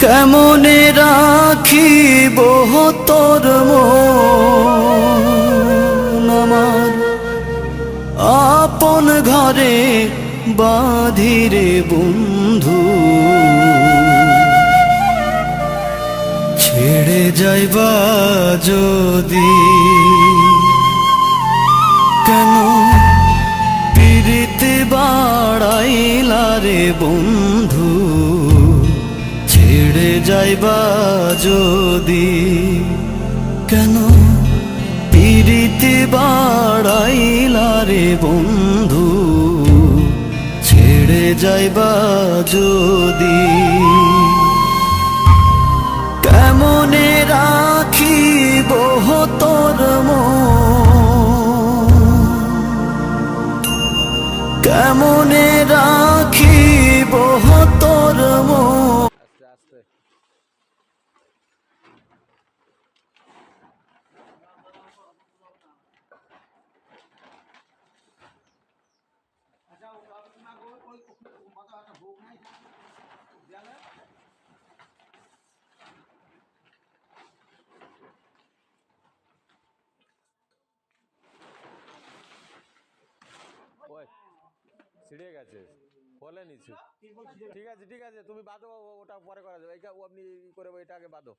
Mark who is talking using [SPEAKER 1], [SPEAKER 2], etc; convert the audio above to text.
[SPEAKER 1] কেমনে রাখিব তোর মন আমার আপন ঘরে বাঁধিরে বন্ধু, ছেড়ে যাইবা যদি কেন পিরিতে বাড়াইলা রে বন্ধু, ছেড়ে যাইবা যদি কেন পিরিতে বাড়াইলা রে বন্ধু, ছেড়ে যাইবা যদি কেমনে রাখিব তোর মন, কেমনে রাখিব তোর মন।
[SPEAKER 2] ওই ছিঁড়ে গেছে, বলে নিচ্ছি। ঠিক আছে ঠিক আছে, তুমি বাঁধো, ওটা পরে করা যাবে। এইটা আপনি ই করে এটা আগে বাঁধো।